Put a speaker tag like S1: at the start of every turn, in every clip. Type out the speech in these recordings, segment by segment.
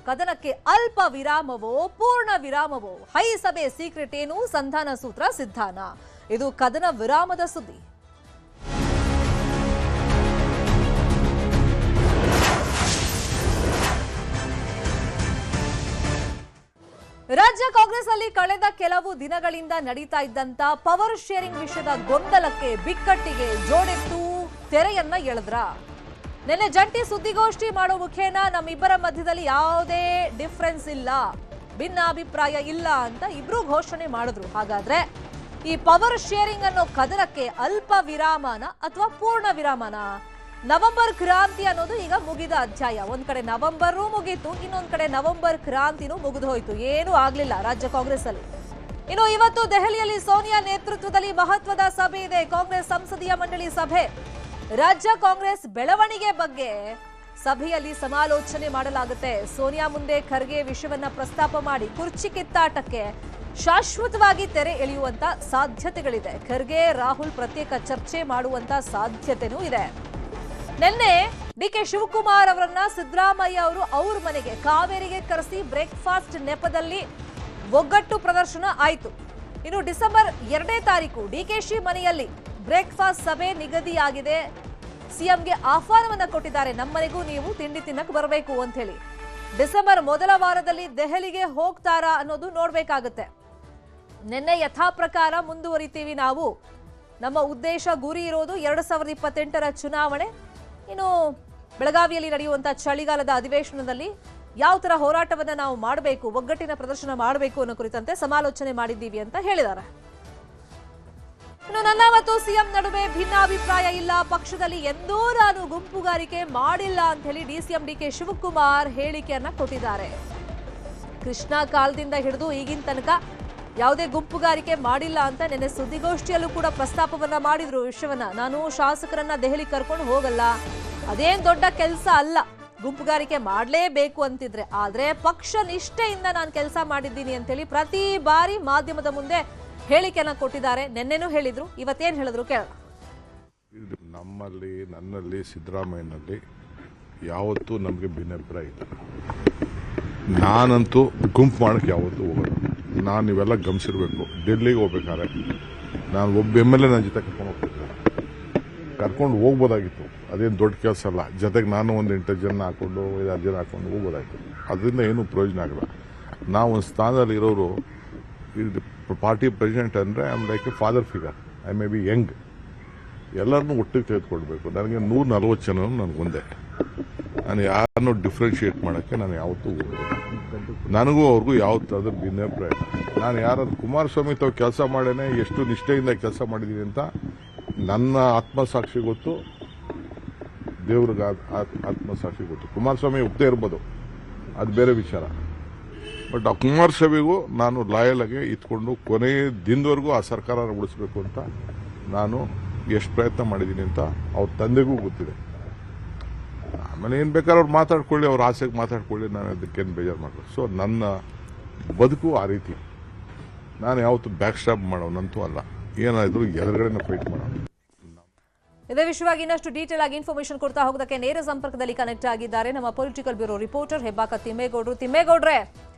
S1: ಕದನಕ್ಕೆ ಅಲ್ಪ ವಿರಾಮವೋ ಪೂರ್ಣ ವಿರಾಮವೋ? ಹೈ ಸಭೆ ಸೀಕ್ರೆಟ್ ಏನು? ಸಂಧಾನ ಸೂತ್ರ ಸಿದ್ಧಾನ? ಇದು ಕದನ ವಿರಾಮದ ಸುದ್ದಿ. ರಾಜ್ಯ ಕಾಂಗ್ರೆಸ್ ಅಲ್ಲಿ ಕಳೆದ ಕೆಲವು ದಿನಗಳಿಂದ ನಡೀತಾ ಇದ್ದಂತ ಪವರ್ ಶೇರಿಂಗ್ ವಿಷಯದ ಗೊಂದಲಕ್ಕೆ ಬಿಕ್ಕಟ್ಟಿಗೆ ಜೋಡೆತ್ತು ತೆರೆಯನ್ನ ಎಳೆದ್ರ. ನಿನ್ನೆ ಜಂಟಿ ಸುದ್ದಿಗೋಷ್ಠಿ ಮಾಡೋ ಮುಖೇನ ನಮ್ಮಿಬ್ಬರ ಮಧ್ಯದಲ್ಲಿ ಯಾವುದೇ ಡಿಫರೆನ್ಸ್ ಇಲ್ಲ, ಭಿನ್ನಾಭಿಪ್ರಾಯ ಇಲ್ಲ ಅಂತ ಇಬ್ರು ಘೋಷಣೆ ಮಾಡಿದ್ರು. ಹಾಗಾದ್ರೆ ಈ ಪವರ್ ಶೇರಿಂಗ್ ಅನ್ನೋ ಕದನಕ್ಕೆ ಅಲ್ಪ ವಿರಾಮನ ಅಥವಾ ಪೂರ್ಣ ವಿರಾಮನ? ನವೆಂಬರ್ ಕ್ರಾಂತಿ ಅನ್ನೋದು ಈಗ ಮುಗಿದ ಅಧ್ಯಾಯ. ಒಂದ್ ಕಡೆ ನವೆಂಬರು ಮುಗೀತು, ಇನ್ನೊಂದ್ ಕಡೆ ನವೆಂಬರ್ ಕ್ರಾಂತಿನೂ ಮುಗಿದು ಹೋಯ್ತು. ಏನೂ ಆಗ್ಲಿಲ್ಲ ರಾಜ್ಯ ಕಾಂಗ್ರೆಸ್ ಅಲ್ಲಿ. ಇನ್ನು ಇವತ್ತು ದೆಹಲಿಯಲ್ಲಿ ಸೋನಿಯಾ ನೇತೃತ್ವದಲ್ಲಿ ಮಹತ್ವದ ಸಭೆ ಇದೆ, ಕಾಂಗ್ರೆಸ್ ಸಂಸದೀಯ ಮಂಡಳಿ ಸಭೆ. ರಾಜ್ಯ ಕಾಂಗ್ರೆಸ್ ಬೆಳವಣಿಗೆ ಬಗ್ಗೆ ಸಭೆಯಲ್ಲಿ ಸಮಾಲೋಚನೆ ಮಾಡಲಾಗುತ್ತೆ. ಸೋನಿಯಾ ಮುಂದೆ ಖರ್ಗೆ ವಿಷಯವನ್ನ ಪ್ರಸ್ತಾಪ ಮಾಡಿ ಕುರ್ಚಿ ಕಿತ್ತಾಟಕ್ಕೆ ಶಾಶ್ವತವಾಗಿ ತೆರೆ ಎಳೆಯುವಂತ ಸಾಧ್ಯತೆಗಳಿದೆ. ಖರ್ಗೆ ರಾಹುಲ್ ಪ್ರತ್ಯೇಕ ಚರ್ಚೆ ಮಾಡುವಂತ ಸಾಧ್ಯತೆನೂ ಇದೆ. ನಿನ್ನೆ ಡಿಕೆ ಶಿವಕುಮಾರ್ ಅವರನ್ನ ಸಿದ್ದರಾಮಯ್ಯ ಅವರು ಅವ್ರ ಮನೆಗೆ ಕಾವೇರಿಗೆ ಕರೆಸಿ ಬ್ರೇಕ್ಫಾಸ್ಟ್ ನೆಪದಲ್ಲಿ ಒಗ್ಗಟ್ಟು ಪ್ರದರ್ಶನ ಆಯಿತು. ಇನ್ನು ಡಿಸೆಂಬರ್ 2ನೇ ತಾರೀಕು ಡಿಕೆಶಿ ಮನೆಯಲ್ಲಿ ಬ್ರೇಕ್ಫಾಸ್ಟ್ ಸಭೆ ನಿಗದಿಯಾಗಿದೆ. ಸಿಎಂಗೆ ಆಹ್ವಾನವನ್ನ ಕೊಟ್ಟಿದ್ದಾರೆ, ನಮ್ಮನೆಗೂ ನೀವು ತಿಂಡಿ ತಿನ್ನಕ್ ಬರಬೇಕು ಅಂತ ಹೇಳಿ. ಡಿಸೆಂಬರ್ ಮೊದಲ ವಾರದಲ್ಲಿ ದೆಹಲಿಗೆ ಹೋಗ್ತಾರಾ ಅನ್ನೋದು ನೋಡ್ಬೇಕಾಗತ್ತೆ. ನಿನ್ನೆ ಯಥಾ ಪ್ರಕಾರ ಮುಂದುವರಿತೀವಿ ನಾವು. ನಮ್ಮ ಉದ್ದೇಶ ಗುರಿ ಇರೋದು 2028ರ ಚುನಾವಣೆ. ಇನ್ನು ಬೆಳಗಾವಿಯಲ್ಲಿ ನಡೆಯುವಂತಹ ಚಳಿಗಾಲದ ಅಧಿವೇಶನದಲ್ಲಿ ಯಾವ ತರ ಹೋರಾಟವನ್ನ ನಾವು ಮಾಡಬೇಕು, ಒಗ್ಗಟ್ಟಿನ ಪ್ರದರ್ಶನ ಮಾಡಬೇಕು ಅನ್ನೋ ಕುರಿತಂತೆ ಸಮಾಲೋಚನೆ ಮಾಡಿದ್ದೀವಿ ಅಂತ ಹೇಳಿದ್ದಾರೆ. ಇನ್ನು ನನ್ನ ಮತ್ತು ಸಿಎಂ ನಡುವೆ ಭಿನ್ನಾಭಿಪ್ರಾಯ ಇಲ್ಲ, ಪಕ್ಷದಲ್ಲಿ ಎಂದೂ ನಾನು ಗುಂಪುಗಾರಿಕೆ ಮಾಡಿಲ್ಲ ಅಂತ ಹೇಳಿ ಡಿಸಿಎಂ ಡಿಕೆ ಶಿವಕುಮಾರ್ ಹೇಳಿಕೆಯನ್ನ ಕೊಟ್ಟಿದ್ದಾರೆ. ಕೃಷ್ಣ ಕಾಲದಿಂದ ಹಿಡಿದು ಈಗಿನ ತನಕ ಯಾವುದೇ ಗುಂಪುಗಾರಿಕೆ ಮಾಡಿಲ್ಲ ಅಂತ ನಿನ್ನೆ ಸುದ್ದಿಗೋಷ್ಠಿಯಲ್ಲೂ ಕೂಡ ಪ್ರಸ್ತಾಪವನ್ನ ಮಾಡಿದ್ರು ವಿಷಯವನ್ನ. ನಾನು ಶಾಸಕರನ್ನ ದೆಹಲಿ ಕರ್ಕೊಂಡು ಹೋಗಲ್ಲ, ಅದೇನ್ ದೊಡ್ಡ ಕೆಲಸ ಅಲ್ಲ, ಗುಂಪುಗಾರಿಕೆ ಮಾಡಲೇಬೇಕು ಅಂತಿದ್ರೆ, ಆದ್ರೆ ಪಕ್ಷ ನಿಷ್ಠೆಯಿಂದ ನಾನು ಕೆಲಸ ಮಾಡಿದ್ದೀನಿ ಅಂತೇಳಿ ಪ್ರತಿ ಬಾರಿ ಮಾಧ್ಯಮದ ಮುಂದೆ ಹೇಳಿಕೆಯನ್ನ ಕೊಟ್ಟಿದ್ದಾರೆ. ನಿನ್ನೆನೂ ಹೇಳಿದ್ರು, ಇವತ್ತೇನ್ ಹೇಳಿದ್ರು ಕೇಳೋಣ.
S2: ನಮ್ಮಲ್ಲಿ, ನನ್ನಲ್ಲಿ, ಸಿದ್ದರಾಮಯ್ಯನಲ್ಲಿ ಯಾವತ್ತೂ ನಮಗೆ ಭಿನ್ನಾಭಿಪ್ರಾಯ ಇಲ್ಲ. ನಾನಂತೂ ಗುಂಪು ಮಾಡಕ್ಕೆ ಯಾವತ್ತೂ ಹೋಗೋದು. ನಾನು ಇವೆಲ್ಲ ಗಮನಿಸಿರ್ಬೇಕು. ಡೆಲ್ಲಿಗೆ ಹೋಗ್ಬೇಕಾದ್ರೆ ನಾನು ಒಬ್ಬ MLA ನನ್ನ ಜೊತೆ ಕರ್ಕೊಂಡು ಹೋಗ್ಬೋದಾಗಿತ್ತು, ಅದೇನು ದೊಡ್ಡ ಕೆಲಸ ಅಲ್ಲ. ಜೊತೆಗೆ ನಾನು ಒಂದು 8 ಜನ ಹಾಕೊಂಡು 5-6 ಜನ ಹಾಕೊಂಡು ಹೋಗ್ಬೋದಾಗಿತ್ತು. ಅದರಿಂದ ಏನೂ ಪ್ರಯೋಜನ ಆಗಲ್ಲ. ನಾವು ಒಂದು ಸ್ಥಾನದಲ್ಲಿ ಇರೋರು, ಪಾರ್ಟಿ ಪ್ರೆಸಿಡೆಂಟ್ ಅಂದರೆ I am like A father figure. I may be Young. ಎಲ್ಲರನ್ನೂ ಒಟ್ಟಿಗೆ ತೆಗೆದುಕೊಳ್ಬೇಕು. ನನಗೆ 140 ಜನ ನನಗೊಂದೇ. ನಾನು ಯಾರನ್ನೂ ಡಿಫ್ರೆನ್ಶಿಯೇಟ್ ಮಾಡೋಕ್ಕೆ ನಾನು ಯಾವತ್ತೂ ಹೋಗೋದು. ನನಗೂ ಅವ್ರಿಗೂ ಯಾವ ಥರದ ಭಿನ್ನಾಭಿಪ್ರಾಯ. ನಾನು ಯಾರಾದ್ರು ಕುಮಾರಸ್ವಾಮಿ ತಾವು ಕೆಲಸ ಮಾಡೇನೆ ಎಷ್ಟು ನಿಷ್ಠೆಯಿಂದ ಕೆಲಸ ಮಾಡಿದ್ದೀನಿ ಅಂತ ನನ್ನ ಆತ್ಮಸಾಕ್ಷಿ ಗೊತ್ತು, ದೇವ್ರಿಗೆ ಆತ್ಮಸಾಕ್ಷಿ ಗೊತ್ತು. ಕುಮಾರಸ್ವಾಮಿ ಒಪ್ಪದೇ ಇರ್ಬೋದು, ಅದು ಬೇರೆ ವಿಚಾರ. ಬಟ್ ಆ ಕುಮಾರಸ್ವಾಮಿಗೂ ನಾನು ಲಾಯಲ್ ಆಗಿ ಇತ್ಕೊಂಡು ಕೊನೆಯ ದಿನದವರೆಗೂ ಆ ಸರ್ಕಾರ ಉಳಿಸ್ಬೇಕು ಅಂತ ನಾನು ಎಷ್ಟು ಪ್ರಯತ್ನ ಮಾಡಿದ್ದೀನಿ ಅಂತ ಅವ್ರ ತಂದೆಗೂ ಗೊತ್ತಿದೆ. ಆಮೇಲೆ ಏನು ಬೇಕಾದ್ರೆ ಅವ್ರು ಮಾತಾಡ್ಕೊಳ್ಳಿ, ಅವ್ರ ಆಸೆಗೆ ಮಾತಾಡ್ಕೊಳ್ಳಿ, ನಾನು ಅದಕ್ಕೇನು ಬೇಜಾರು ಮಾಡಲ್ಲ. ಸೊ ನನ್ನ ಬದುಕು ಆ ರೀತಿ. ನಾನು ಯಾವತ್ತು ಬ್ಯಾಕ್ ಸ್ಟಾಪ್ ಮಾಡೋನಂತೂ ಅಲ್ಲ. ಏನಾದರೂ ಎದುರುಗಡೆನ ಫೈಟ್ ಮಾಡೋಣ.
S1: ಇದೇ ವಿಷಯವಾಗಿ ಇನ್ನಷ್ಟು ಡೀಟೇಲ್ ಆಗಿ ಇನ್ಫಾರ್ಮೇಶನ್ ಕೊಡ್ತಾ ಹೋಗೋದಕ್ಕೆ ನೇರ ಸಂಪರ್ಕದಲ್ಲಿ ಕನೆಕ್ಟ್ ಆಗಿದ್ದಾರೆ ನಮ್ಮ ಪೊಲಿಟಿಕಲ್ ಬ್ಯೂರೋ ರಿಪೋರ್ಟರ್ ಹೆಬ್ಬಾಕ ತಿಮ್ಮೇಗೌಡರು. ತಿಮ್ಮೇಗೌಡ್ರೆ,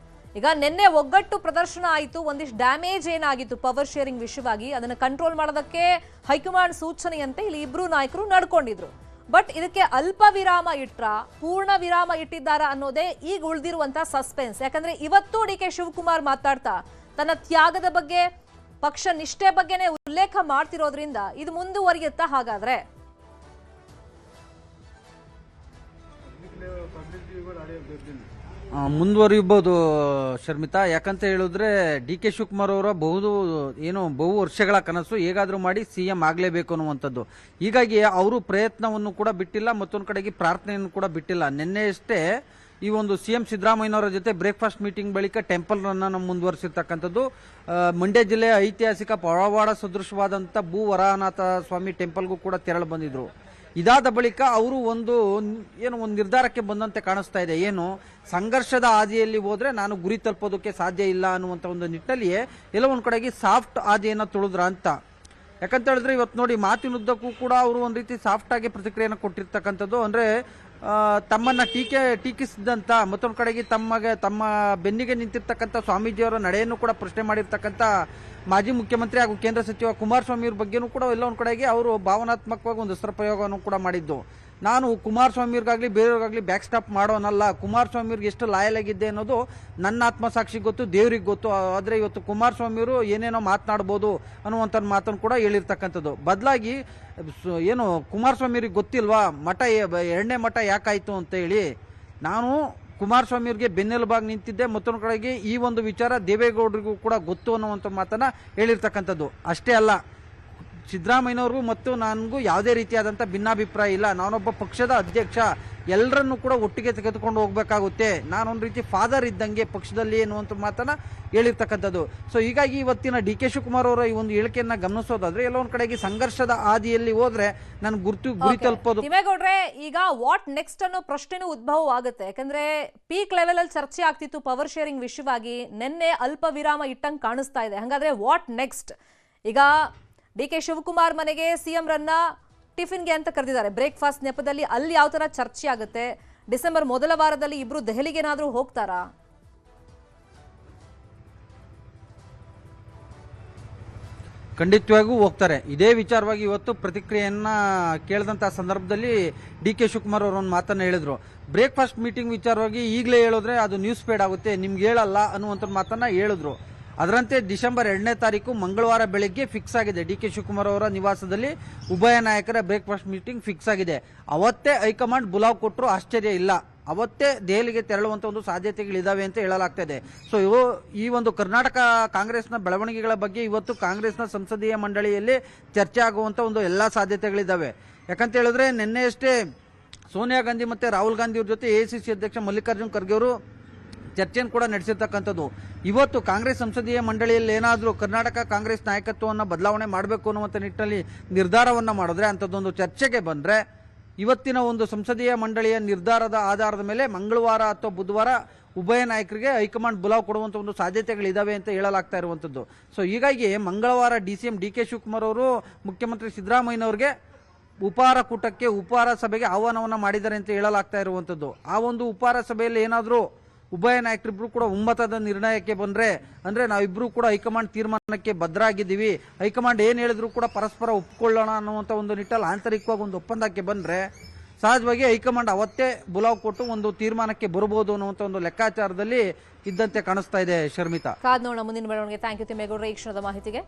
S1: ಈಗ ನಿನ್ನೆ ಒಗ್ಗಟ್ಟು ಪ್ರದರ್ಶನ ಆಯಿತು, ಒಂದಿಷ್ಟು ಡ್ಯಾಮೇಜ್ ಏನಾಗಿತ್ತು ಪವರ್ ಶೇರಿಂಗ್ ವಿಷಯವಾಗಿ, ಅದನ್ನು ಕಂಟ್ರೋಲ್ ಮಾಡೋದಕ್ಕೆ ಹೈಕಮಾಂಡ್ ಸೂಚನೆಯಂತೆ ಇಲ್ಲಿ ಇಬ್ರು ನಾಯಕರು ನಡ್ಕೊಂಡಿದ್ರು. ಬಟ್ ಇದಕ್ಕೆ ಅಲ್ಪ ವಿರಾಮ ಇಟ್ರ, ಪೂರ್ಣ ವಿರಾಮ ಇಟ್ಟಿದ್ದಾರಾ ಅನ್ನೋದೇ ಈಗ ಉಳಿದಿರುವಂತಹ ಸಸ್ಪೆನ್ಸ್. ಯಾಕಂದ್ರೆ ಇವತ್ತು ಡಿಕೆ ಶಿವಕುಮಾರ್ ಮಾತಾಡ್ತಾ ತನ್ನ ತ್ಯಾಗದ ಬಗ್ಗೆ, ಪಕ್ಷ ನಿಷ್ಠೆ ಬಗ್ಗೆನೇ ಉಲ್ಲೇಖ ಮಾಡ್ತಿರೋದ್ರಿಂದ ಇದು ಮುಂದುವರಿಯುತ್ತಾ? ಹಾಗಾದ್ರೆ
S3: ಮುಂದುವರಿಯಬಹುದು ಶರ್ಮಿತಾ. ಯಾಕಂತ ಹೇಳಿದ್ರೆ ಡಿ.ಕೆ. ಶಿವಕುಮಾರ್ ಅವರ ಬಹು ವರ್ಷಗಳ ಕನಸು ಹೇಗಾದ್ರೂ ಮಾಡಿ ಸಿಎಂ ಆಗಲೇಬೇಕು ಅನ್ನುವಂಥದ್ದು. ಹೀಗಾಗಿ ಅವರು ಪ್ರಯತ್ನವನ್ನು ಕೂಡ ಬಿಟ್ಟಿಲ್ಲ, ಮತ್ತೊಂದು ಕಡೆಗೆ ಪ್ರಾರ್ಥನೆಯನ್ನು ಕೂಡ ಬಿಟ್ಟಿಲ್ಲ. ನಿನ್ನೆಯಷ್ಟೇ ಈ ಒಂದು ಸಿಎಂ ಸಿದ್ದರಾಮಯ್ಯನವರ ಜೊತೆ ಬ್ರೇಕ್ಫಾಸ್ಟ್ ಮೀಟಿಂಗ್ ಬಳಿಕ ಟೆಂಪಲ್ ರನ್ ಅನ್ನು ಮುಂದುವರಿಸಿರ್ತಕ್ಕಂಥದ್ದು. ಮಂಡ್ಯ ಜಿಲ್ಲೆಯ ಐತಿಹಾಸಿಕ ಪವಾಡ ಸದೃಶವಾದಂಥ ಭೂ ವರಾಹನಾಥ ಸ್ವಾಮಿ ಟೆಂಪಲ್ಗೂ ಕೂಡ ತೆರಳು ಬಂದಿದ್ರು. ಇದಾದ ಬಳಿಕ ಅವರು ಒಂದು ನಿರ್ಧಾರಕ್ಕೆ ಬಂದಂತೆ ಕಾಣಿಸ್ತಾ ಇದೆ. ಏನು, ಸಂಘರ್ಷದ ಹಾದಿಯಲ್ಲಿ ಹೋದ್ರೆ ನಾನು ಗುರಿ ತಲುಪೋದಕ್ಕೆ ಸಾಧ್ಯ ಇಲ್ಲ ಅನ್ನುವಂಥ ಒಂದು ನಿಟ್ಟಿನಲ್ಲಿಯೇ ಎಲ್ಲ ಒಂದ್ ಕಡೆಗೆ ಸಾಫ್ಟ್ ಹಾದಿಯನ್ನು ತುಳಿದ್ರ ಅಂತ. ಯಾಕಂತ ಹೇಳಿದ್ರೆ ಇವತ್ತು ನೋಡಿ, ಮಾತಿನುದ್ದಕ್ಕೂ ಕೂಡ ಅವರು ಒಂದ್ ರೀತಿ ಸಾಫ್ಟ್ ಆಗಿ ಪ್ರತಿಕ್ರಿಯೆಯನ್ನು ಕೊಟ್ಟಿರ್ತಕ್ಕಂಥದ್ದು. ಅಂದ್ರೆ ತಮ್ಮನ್ನ ಟೀಕಿಸಿದಂತ ಮತ್ತೊಂದು ಕಡೆಗೆ ತಮ್ಮ ಬೆನ್ನಿಗೆ ನಿಂತಿರ್ತಕ್ಕಂಥ ಸ್ವಾಮೀಜಿಯವರ ನಡೆಯನ್ನು ಕೂಡ ಪ್ರಶ್ನೆ ಮಾಡಿರ್ತಕ್ಕಂಥ ಮಾಜಿ ಮುಖ್ಯಮಂತ್ರಿ ಹಾಗೂ ಕೇಂದ್ರ ಸಚಿವ ಕುಮಾರಸ್ವಾಮಿ ಅವ್ರ ಬಗ್ಗೆನೂ ಕೂಡ ಎಲ್ಲ ಒಂದು ಕಡೆಗೆ ಅವರು ಭಾವನಾತ್ಮಕವಾಗಿ ಒಂದು ಅಸ್ತ್ರ ಪ್ರಯೋಗವನ್ನು ಕೂಡ ಮಾಡಿದ್ದು. ನಾನು ಕುಮಾರಸ್ವಾಮಿಯವ್ರಿಗಾಗ್ಲಿ ಬೇರೆಯವ್ರಿಗಾಗ್ಲಿ ಬ್ಯಾಕ್ ಸ್ಟಾಪ್ ಮಾಡೋನಲ್ಲ, ಕುಮಾರಸ್ವಾಮಿಯವ್ರಿಗೆ ಎಷ್ಟು ಲಾಯಲ್ ಆಗಿದ್ದೆ ಅನ್ನೋದು ನನ್ನ ಆತ್ಮಸಾಕ್ಷಿ ಗೊತ್ತು, ದೇವ್ರಿಗೆ ಗೊತ್ತು. ಆದರೆ ಇವತ್ತು ಕುಮಾರಸ್ವಾಮಿಯವರು ಏನೇನೋ ಮಾತನಾಡ್ಬೋದು ಅನ್ನುವಂಥ ಮಾತನ್ನು ಕೂಡ ಹೇಳಿರ್ತಕ್ಕಂಥದ್ದು. ಬದಲಾಗಿ ಏನು ಕುಮಾರಸ್ವಾಮಿಯವ್ರಿಗೆ ಗೊತ್ತಿಲ್ವಾ ಮಠ ಎರಡನೇ ಮಠ ಯಾಕಾಯ್ತು ಅಂತ ಹೇಳಿ. ನಾನು ಕುಮಾರಸ್ವಾಮಿಯವ್ರಿಗೆ ಬೆನ್ನೆಲುಬಾಗಿ ನಿಂತಿದ್ದೆ. ಮತ್ತೊಂದು ಕಡೆಗೆ ಈ ಒಂದು ವಿಚಾರ ದೇವೇಗೌಡರಿಗೂ ಕೂಡ ಗೊತ್ತು ಅನ್ನುವಂಥ ಮಾತನ್ನ ಹೇಳಿರ್ತಕ್ಕಂಥದ್ದು. ಅಷ್ಟೇ ಅಲ್ಲ, ಸಿದ್ದರಾಮಯ್ಯನವ್ರಿಗೂ ಮತ್ತು ನನಗೂ ಯಾವುದೇ ರೀತಿಯಾದಂಥ ಭಿನ್ನಾಭಿಪ್ರಾಯ ಇಲ್ಲ. ನಾನೊಬ್ಬ ಪಕ್ಷದ ಅಧ್ಯಕ್ಷ, ಎಲ್ಲರನ್ನೂ ಕೂಡ ಒಟ್ಟಿಗೆ ತೆಗೆದುಕೊಂಡು ಹೋಗಬೇಕಾಗುತ್ತೆ. ನಾನೊಂದು ರೀತಿ ಫಾದರ್ ಇದ್ದಂಗೆ ಪಕ್ಷದಲ್ಲಿ ಎನ್ನುವಂಥ ಮಾತನ್ನ ಹೇಳಿರ್ತಕ್ಕಂಥದ್ದು. ಸೊ ಹೀಗಾಗಿ ಇವತ್ತಿನ ಡಿ.ಕೆ. ಶಿವಕುಮಾರ್ ಅವರ ಈ ಒಂದು ಹೇಳಿಕೆಯನ್ನ ಗಮನಿಸೋದಾದ್ರೆ ಎಲ್ಲ ಒಂದು ಕಡೆಗೆ ಸಂಘರ್ಷದ ಹಾದಿಯಲ್ಲಿ ಹೋದ್ರೆ ನಾನು ಗುರಿ ತಲುಪೋದು.
S1: ತಿಮ್ಮೇಗೌಡ್ರೆ, ಈಗ ವಾಟ್ ನೆಕ್ಸ್ಟ್ ಅನ್ನೋ ಪ್ರಶ್ನೆನೂ ಉದ್ಭವ ಆಗುತ್ತೆ. ಯಾಕಂದ್ರೆ ಪೀಕ್ ಲೆವೆಲ್ ಅಲ್ಲಿ ಚರ್ಚೆ ಆಗ್ತಿತ್ತು ಪವರ್ ಶೇರಿಂಗ್ ವಿಷಯವಾಗಿ. ನಿನ್ನೆ ಅಲ್ಪ ವಿರಾಮ ಇಟ್ಟಂಗೆ ಕಾಣಿಸ್ತಾ ಇದೆ. ಹಾಗಾದ್ರೆ ವಾಟ್ ನೆಕ್ಸ್ಟ್? ಈಗ ಡಿ.ಕೆ. ಶಿವಕುಮಾರ್ ಮನೆಗೆ ಸಿಎಂ ರನ್ನ ಟಿಫಿನ್ಗೆ ಅಂತ ಕರೆದಿದ್ದಾರೆ, ಬ್ರೇಕ್ಫಾಸ್ಟ್ ನೆಪದಲ್ಲಿ. ಅಲ್ಲಿ ಯಾವ ತರ ಚರ್ಚೆ ಆಗುತ್ತೆ? ಡಿಸೆಂಬರ್ ಮೊದಲ ವಾರದಲ್ಲಿ ಇಬ್ರು ದೆಹಲಿಗೆ ಏನಾದ್ರೂ ಹೋಗ್ತಾರಾ?
S3: ಖಂಡಿತವಾಗೂ ಹೋಗ್ತಾರೆ. ಇದೇ ವಿಚಾರವಾಗಿ ಇವತ್ತು ಪ್ರತಿಕ್ರಿಯೆಯನ್ನ ಕೇಳಿದಂತಹ ಸಂದರ್ಭದಲ್ಲಿ ಡಿ.ಕೆ. ಶಿವಕುಮಾರ್ ಅವರು ಒಂದು ಮಾತನ್ನ ಹೇಳಿದ್ರು. ಬ್ರೇಕ್ಫಾಸ್ಟ್ ಮೀಟಿಂಗ್ ವಿಚಾರವಾಗಿ ಈಗಲೇ ಹೇಳಿದ್ರೆ ಅದು ನ್ಯೂಸ್ ಸ್ಪ್ರೆಡ್ ಆಗುತ್ತೆ, ನಿಮ್ಗೆ ಹೇಳಲ್ಲ ಅನ್ನುವಂಥ ಮಾತನ್ನ ಹೇಳಿದ್ರು. ಅದರಂತೆ ಡಿಸೆಂಬರ್ 2ನೇ ತಾರೀಕು ಮಂಗಳವಾರ ಬೆಳಗ್ಗೆ ಫಿಕ್ಸ್ ಆಗಿದೆ. ಡಿ.ಕೆ. ಶಿವಕುಮಾರ್ ಅವರ ನಿವಾಸದಲ್ಲಿ ಉಭಯ ನಾಯಕರ ಬ್ರೇಕ್ಫಾಸ್ಟ್ ಮೀಟಿಂಗ್ ಫಿಕ್ಸ್ ಆಗಿದೆ. ಅವತ್ತೇ ಹೈಕಮಾಂಡ್ ಬುಲಾವ್ ಕೊಟ್ಟರು ಆಶ್ಚರ್ಯ ಇಲ್ಲ. ಅವತ್ತೇ ದೆಹಲಿಗೆ ತೆರಳುವಂತ ಒಂದು ಸಾಧ್ಯತೆಗಳಿದಾವೆ ಅಂತ ಹೇಳಲಾಗ್ತಾ ಇದೆ. ಸೊ ಈ ಒಂದು ಕರ್ನಾಟಕ ಕಾಂಗ್ರೆಸ್ನ ಬೆಳವಣಿಗೆಗಳ ಬಗ್ಗೆ ಇವತ್ತು ಕಾಂಗ್ರೆಸ್ನ ಸಂಸದೀಯ ಮಂಡಳಿಯಲ್ಲಿ ಚರ್ಚೆ ಆಗುವಂತ ಒಂದು ಎಲ್ಲಾ ಸಾಧ್ಯತೆಗಳಿದಾವೆ. ಯಾಕಂತ ಹೇಳಿದ್ರೆ ನಿನ್ನೆಯಷ್ಟೇ ಸೋನಿಯಾ ಗಾಂಧಿ ಮತ್ತೆ ರಾಹುಲ್ ಗಾಂಧಿ ಅವ್ರ ಜೊತೆ ಎಐಸಿಸಿ ಅಧ್ಯಕ್ಷ ಮಲ್ಲಿಕಾರ್ಜುನ್ ಖರ್ಗೆ ಅವರು ಚರ್ಚೆಯನ್ನು ಕೂಡ ನಡೆಸಿರ್ತಕ್ಕಂಥದ್ದು. ಇವತ್ತು ಕಾಂಗ್ರೆಸ್ ಸಂಸದೀಯ ಮಂಡಳಿಯಲ್ಲಿ ಏನಾದರೂ ಕರ್ನಾಟಕ ಕಾಂಗ್ರೆಸ್ ನಾಯಕತ್ವವನ್ನು ಬದಲಾವಣೆ ಮಾಡಬೇಕು ಅನ್ನುವಂಥ ನಿಟ್ಟಿನಲ್ಲಿ ನಿರ್ಧಾರವನ್ನ ಮಾಡಿದ್ರೆ, ಅಂಥದ್ದೊಂದು ಚರ್ಚೆಗೆ ಬಂದ್ರೆ ಇವತ್ತಿನ ಒಂದು ಸಂಸದೀಯ ಮಂಡಳಿಯ ನಿರ್ಧಾರದ ಆಧಾರದ ಮೇಲೆ ಮಂಗಳವಾರ ಅಥವಾ ಬುಧವಾರ ಉಭಯ ನಾಯಕರಿಗೆ ಹೈಕಮಾಂಡ್ ಬುಲಾವ್ ಕೊಡುವಂಥ ಒಂದು ಸಾಧ್ಯತೆಗಳಿದಾವೆ ಅಂತ ಹೇಳಲಾಗ್ತಾ ಇರುವಂಥದ್ದು. ಸೊ ಹೀಗಾಗಿ ಮಂಗಳವಾರ ಡಿ.ಸಿ.ಎಂ ಡಿ.ಕೆ. ಶಿವಕುಮಾರ್ ಅವರು ಮುಖ್ಯಮಂತ್ರಿ ಸಿದ್ದರಾಮಯ್ಯನವರಿಗೆ ಉಪಹಾರ ಕೂಟಕ್ಕೆ, ಉಪಹಾರ ಸಭೆಗೆ ಆಹ್ವಾನವನ್ನ ಮಾಡಿದ್ದಾರೆ ಅಂತ ಹೇಳಲಾಗ್ತಾ ಇರುವಂಥದ್ದು. ಆ ಒಂದು ಉಪಹಾರ ಸಭೆಯಲ್ಲಿ ಏನಾದರೂ ಉಭಯ ನಾಯಕರಿಬ್ರು ಕೂಡ ಒಮ್ಮತದ ನಿರ್ಣಯಕ್ಕೆ ಬಂದ್ರೆ, ಅಂದ್ರೆ ನಾವಿಬ್ರು ಕೂಡ ಹೈಕಮಾಂಡ್ ತೀರ್ಮಾನಕ್ಕೆ ಬದ್ಧರಾಗಿದ್ದೀವಿ, ಹೈಕಮಾಂಡ್ ಏನ್ ಹೇಳಿದ್ರು ಕೂಡ ಪರಸ್ಪರ ಒಪ್ಕೊಳ್ಳೋಣ ಅನ್ನುವಂಥ ಒಂದು ನಿಟ್ಟಲ್ಲಿ ಆಂತರಿಕವಾಗಿ ಒಂದು ಒಪ್ಪಂದಕ್ಕೆ ಬಂದ್ರೆ ಸಹಜವಾಗಿ ಹೈಕಮಾಂಡ್ ಅವತ್ತೇ ಬುಲಾವ್ ಕೊಟ್ಟು ಒಂದು ತೀರ್ಮಾನಕ್ಕೆ ಬರಬಹುದು ಅನ್ನುವಂಥ ಒಂದು ಲೆಕ್ಕಾಚಾರದಲ್ಲಿ ಇದ್ದಂತೆ ಕಾಣಿಸ್ತಾ ಇದೆ. ಶರ್ಮಿತಾ,
S1: ಕಾದ್ ನೋಡೋಣ ಮುಂದಿನ ಬೆಳವಣಿಗೆ. ಥ್ಯಾಂಕ್ ಯು ತಿಮ್ಮೇಗೌಡ್ರೆ ಈ ಕ್ಷಣದ ಮಾಹಿತಿಗೆ.